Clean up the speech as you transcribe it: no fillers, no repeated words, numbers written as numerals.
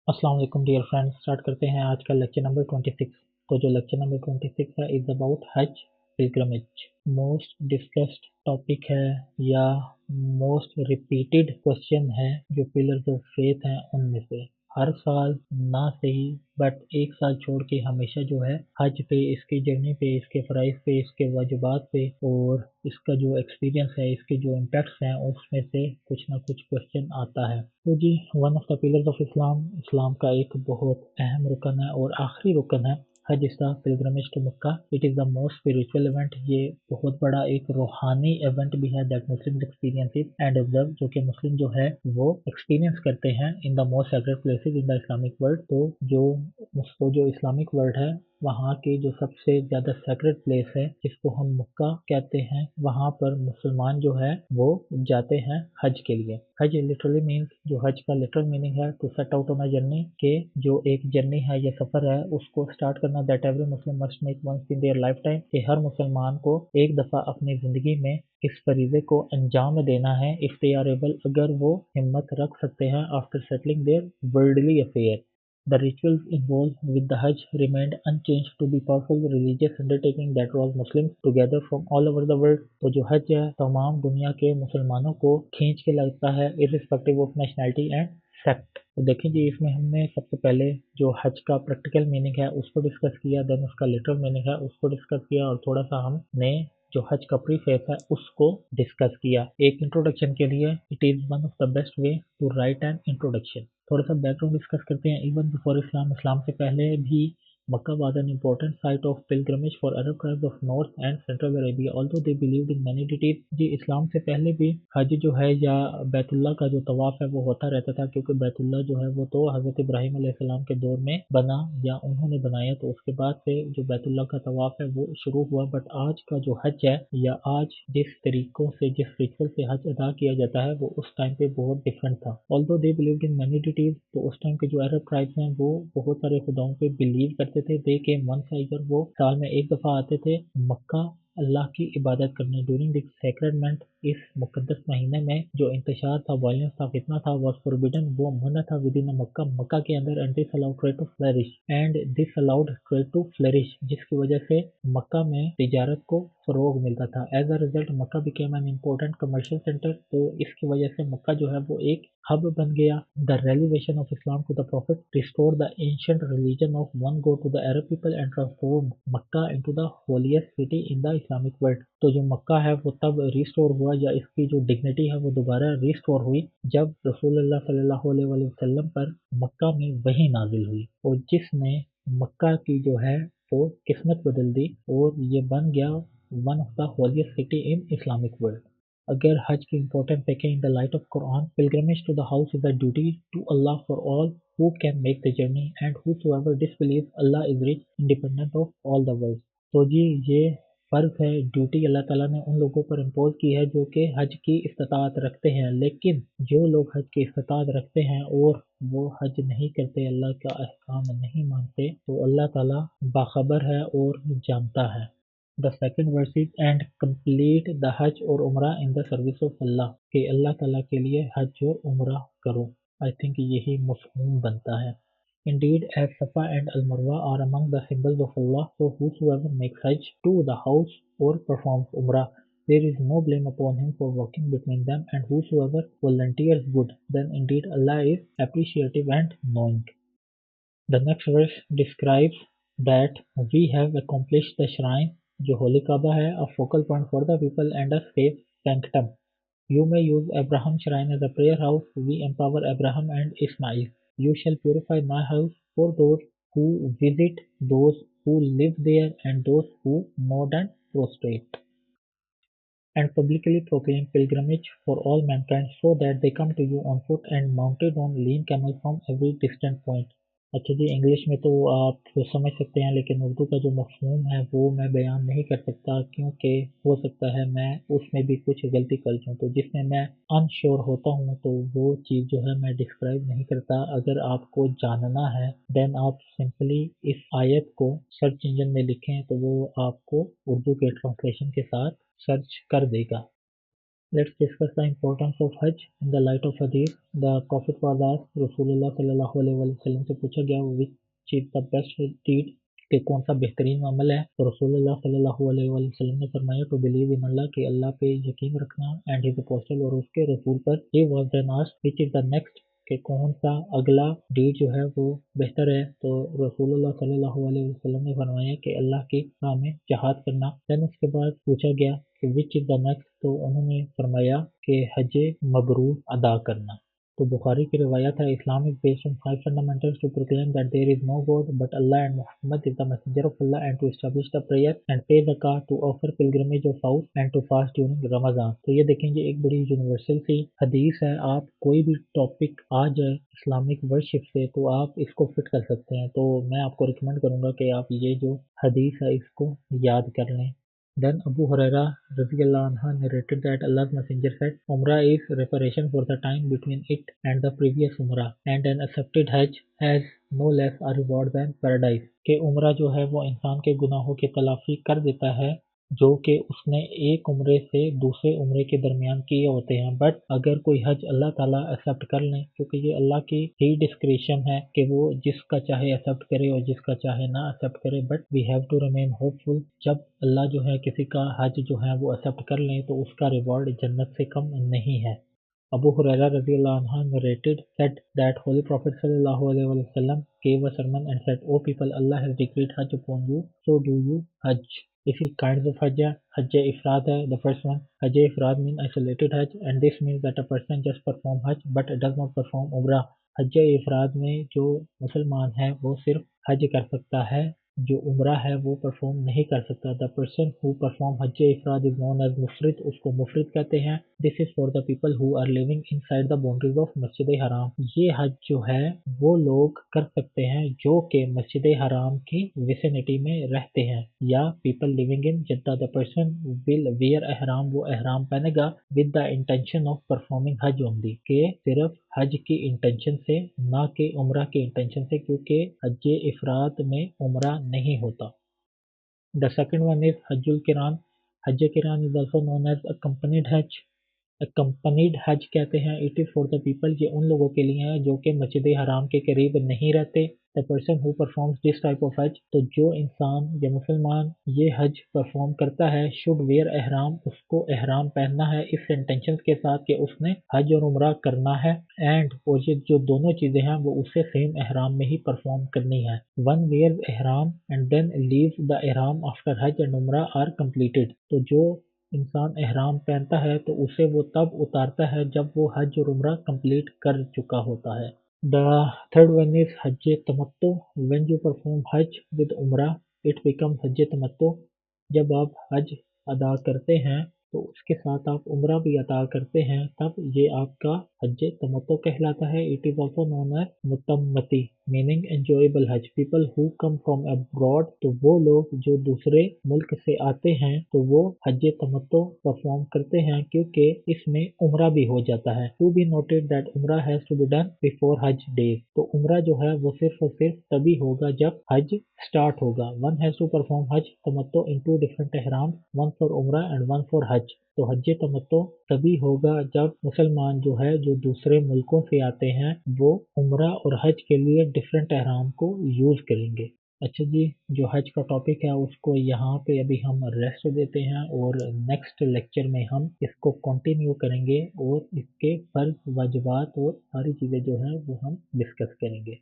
अस्सलाम वालेकुम dear friends. Start करते हैं आज का लेक्चर नंबर 26। तो जो लेक्चर नंबर 26 है इज़ अबाउट हज पिलग्रमेज। मोस्ट डिस्कस्ड टॉपिक है या मोस्ट रिपीटेड क्वेश्चन है जो पिलर्स ऑफ फेथ हैं उनमें से। हर साल ना सही बट एक साल छोड़ के हमेशा जो है हज पे, इसकी जर्नी पे, इसके फ़राइज़ पे, इसके वाजिबात पे और इसका जो एक्सपीरियंस है, इसके जो इम्पैक्ट्स हैं उसमें से कुछ ना कुछ क्वेश्चन आता है। तो जी, one of the pillars of Islam, Islam का एक बहुत अहम रुकन है और आखिरी रुकन है Hajj is the pilgrimage to Mecca. It is the most spiritual event. ये बहुत बड़ा एक रूहानी इवेंट भी है that Muslim experiences and observe, जो कि मुस्लिम जो है वो एक्सपीरियंस करते हैं in the most sacred places in the Islamic world. तो जो इस्लामिक वर्ल्ड है वहाँ के जो सबसे ज़्यादा सेक्रेड प्लेस है जिसको हम मक्का कहते हैं, वहाँ पर मुसलमान जो है वो जाते हैं हज के लिए। हज लिटरली मीन्स, जो हज का लिटरल मीनिंग है to set out on a journey, के जो एक जर्नी है या सफ़र है उसको स्टार्ट करना। That every Muslim must make once in their lifetime, कि हर मुसलमान को एक दफ़ा अपनी ज़िंदगी में इस फरीज़े को अंजाम देना है। इफ़ दे आर एबल, अगर वो हिम्मत रख सकते हैं after settling their worldly affair. The rituals involved with the Hajj remained unchanged to be powerful religious undertaking that draws Muslims together from all over the world। तो जो हज है तमाम दुनिया के मुसलमानों को खींच के लाता है irrespective of nationality and sect। तो देखें जी, इसमें हमने सबसे पहले जो हज का प्रैक्टिकल मीनिंग है उसको डिस्कस किया, देन उसका लिटरल मीनिंग है उसको डिस्कस किया और थोड़ा सा हमने जो हज का प्रीफेस है उसको डिस्कस किया। एक इंट्रोडक्शन के लिए it is one of the best way to write an introduction. थोड़ा सा बैकग्राउंड डिस्कस करते हैं। इवन बिफोर इस्लाम, इस्लाम से पहले भी मक्का was an important site of pilgrimage for Arab tribes of North and Central Arabia, although they believed in many deities। जी, इस्लाम से पहले भी हज जो है या बैतुल्लाह का जो तवाफ़ है वो होता रहता था, क्योंकि बैतुल्लाह जो है वो तो हज़रत इब्राहीम अलैहिस्सलाम के दौर में बना या उन्होंने बनाया, तो उसके बाद से जो बैतुल्लाह का तवाफ़ है वो शुरू हुआ। बट आज का जो हज है या आज जिस तरीक़ों से, जिस रिचुअल से हज अदा किया जाता है वो उस टाइम पे बहुत डिफरेंट था। Although they believed in many deities, तो उस टाइम के जो अरब ट्राइब्स हैं वो बहुत सारे खुदाओं पे बिलीव करते थे। दे केम वंस अ ईयर, वो साल में एक दफ़ा आते थे मक्का अल्लाह की इबादत करने। ड्यूरिंग दिस सेक्रेड मंथ, इस मुकद्दस महीने में जो इंतशार था, वायलेंस था, फितना था, वॉज फॉरबिडन, वो मना था विद इन मक्का, मक्का के अंदर। And this allowed trade to flourish, and this allowed trade to flourish, जिसकी वजह से मक्का में तिजारत को फ़रोग मिलता था। As a result Mecca became an important commercial centre, तो इसकी वजह से मक्का जो है वो एक हब बन गया। The revelation of Islam to the prophet restore the ancient religion of one God to the Arab people and transform Mecca into the holiest city in the Islamic world. तो जो मक्का है वो तब रिस्टोर हुआ, या इसकी जो डिग्निटी है वो दोबारा रिस्टोर हुई, जब रसूलुल्लाह सल्लल्लाहु अलैहि वसल्लम पर मक्का में वही नाजिल हुई और जिसने मक्का की जो है वो किस्मत बदल दी और ये बन गया one of the holiest city in Islamic world. अगर हज की इम्पोर्टेंस देखें in the light of Quran, pilgrimage to the house is a duty to Allah for all who can make the journey and whosoever disbelieves Allah is rich independent of all the world। तो जी, ये फ़र्ज़ है, duty अल्लाह ताला ने उन लोगों पर impose की है जो कि हज की इस्तिताअत रखते हैं। लेकिन जो लोग हज की इस्तिताअत रखते हैं और वो हज नहीं करते, अल्लाह का अहकाम नहीं मानते, तो अल्लाह ताला बाखबर है और जानता है। The second verse is and complete the Hajj और Umrah in the service of Allah, कि अल्लाह ताला के लिए हज और उम्रा करो। आई थिंक यही मफहूम बनता है। Indeed, as Safa and Al-Marwa are among the symbols of Allah, so whosoever makes Hajj to the house or performs Umrah, there is no blame upon him for walking between them, and whosoever volunteers good, then indeed Allah is appreciative and knowing। The next verse describes that we have accomplished the shrine, जो होली काबा है, a focal point for the people and a safe sanctum। You may use Abraham shrine as a prayer house. We empower Abraham and Ismail। You shall purify my house for those who visit, those who live there, and those who nod and prostrate, and publicly proclaim pilgrimage for all mankind, so that they come to you on foot and mounted on lean camels from every distant point। अच्छा जी, English में तो आप समझ सकते हैं, लेकिन उर्दू का जो मफ़हूम है वो मैं बयान नहीं कर सकता, क्योंकि हो सकता है मैं उसमें भी कुछ गलती कर दूँ। तो जिसमें मैं अनश्योर होता हूँ तो वो चीज़ जो है मैं डिस्क्राइब नहीं करता। अगर आपको जानना है देन आप सिंपली इस आयत को सर्च इंजन में लिखें तो वो आपको उर्दू के ट्रांसलेशन के साथ सर्च कर देगा। Let's discuss the importance of Hajj in the light of Hadith. The Prophet was asked, Rasulullah sallallahu alaihi wasallam से पूछा गया which is the best deed, कि कौन सा बेहतरीन अमल है। तो रसूलुल्लाह सल्लल्लाहु अलैहि वसल्लम ने फरमाया to believe in Allah, कि अल्लाह पे यकीन रखना, and his apostle, और उसके रसूल पर। He was then asked which is the next, कि कौन सा अगला डीड जो है वो बेहतर है। तो रसूलुल्लाह सल्लल्लाहु अलैहि वसल्लम ने फरमाया कि अल्लाह की राह में जहाद करना। देन उसके बाद पूछा गया कि विच इज़ द नेक्स्ट, तो उन्होंने फरमाया कि हज मबरूर अदा करना। तो बुखारी की रिवायत है, Islam is based on 5 fundamentals to proclaim that there is no God but Allah and Muhammad is the messenger of Allah, and to establish the prayer and pay zakat, to offer pilgrimage of house and to fast during Ramzan. तो ये देखेंगे एक बड़ी universal सी हदीस है। आप कोई भी टॉपिक आ जाए इस्लामिक वर्शिप से तो आप इसको फिट कर सकते हैं। तो मैं आपको रिकमेंड करूँगा कि आप ये जो हदीस है इसको याद कर लें। Then Abu Huraira radiallahu anhu narrated that Allah's Messenger said, Umrah is reparation for the time between it and the previous Umrah, and an accepted Hajj has no less a reward than paradise। कि उम्रा जो है वो इंसान के गुनाहों की तलाफी कर देता है जो कि उसने एक उम्रे से दूसरे उम्रे के दरमियान किए होते हैं। बट अगर कोई हज अल्लाह ताला एक्सेप्ट कर लें, क्योंकि ये अल्लाह की ही डिस्क्रिशन है कि वो जिसका चाहे एक्सेप्ट करे और जिसका चाहे ना एक्सेप्ट करे, but we have to remain hopeful. जब अल्लाह जो है किसी का हज जो है वो एक्सेप्ट कर लें तो उसका रिवॉर्ड जन्नत से कम नहीं है। Abu Huraira radiallahu anhu narrated said that Holy Prophet sallallahu alaihi wasallam gave a sermon and said, O people, Allah has decreed Hajj upon you, so do you Hajj। If it kinds of Hajj, Hajj Ifrad hai, the first one, Hajj Ifrad means isolated Hajj, and this means that a person just perform Hajj but does not perform Umrah। हज इफराद में जो मुसलमान है वो सिर्फ हज कर सकता है, जो उम्रा है वो परफॉर्म नहीं कर सकता। The person who perform hajj ifrad is known as mufrid, उसको मुफरिद कहते हैं। This is for the people who are living inside the boundaries of Masjid Haram. ये हज जो है वो लोग कर सकते हैं जो कि मस्जिद हराम की विसिनिटी में रहते हैं, या people living in Jeddah. The person will wear ihram, वो एहराम पहनेगा with the intention of performing hajj only, के सिर्फ हज की इंटेंशन से, ना कि उम्रा की इंटेंशन से, क्योंकि हज इफरात में उम्रा नहीं होता। The second one is Hajjul Qiran. Hajj Qiran is also known as accompanied hajj. Accompanied हज कहते हैं। It is for the people, ये उन लोगों के लिए है जो कि मस्जिद हराम के करीब नहीं रहते। The person who performs this type of हज, तो जो इंसान या मुसलमान ये हज परफॉर्म करता है, शुड वेयर एहराम, उसको एहराम पहनना है इस इंटेंशन के साथ कि उसने हज और उम्रा करना है। एंड और ये जो दोनों चीज़ें हैं वो उससे सेम एहराम में ही परफॉर्म करनी है। One wear ihram and then leave the ihram after hajj and umrah are completed. तो जो इंसान एहराम पहनता है तो उसे वो तब उतारता है जब वो हज और उम्रा कंप्लीट कर चुका होता है। द थर्ड वन इज हज तमत्तु। व्हेन यू परफॉर्म हज विद उम्रा इट बिकम्स हज तमत्तु। जब आप हज अदा करते हैं तो उसके साथ आप उम्रा भी अदा करते हैं, तब ये आपका हज तमत्तु कहलाता है। It is also known as mutamatti meaning enjoyable hajj. People who come from abroad, तो वो लोग जो दूसरे मुल्क से आते हैं तो वो हज तमत्तु परफॉर्म करते हैं, क्योंकि इसमें उम्रा भी हो जाता है। To be noted that umrah has to be done before hajj days. तो उम्रा जो है वो सिर्फ और सिर्फ तभी होगा जब हज स्टार्ट होगा। वन हैज टू परफॉर्म हज तमत्तु इन टू डिफरेंट एहराम, वन फॉर उम्रा एंड वन फॉर हज। तो हज तमत्तु तभी होगा जब मुसलमान जो है जो दूसरे मुल्कों से आते हैं वो उम्रा और हज के लिए डिफरेंट एहराम को यूज़ करेंगे। अच्छा जी, जो हज का टॉपिक है उसको यहाँ पे अभी हम रेस्ट देते हैं और नेक्स्ट लेक्चर में हम इसको कंटिन्यू करेंगे और इसके फर्ज वाजिबात और सारी चीज़ें जो हैं वो हम डिस्कस करेंगे।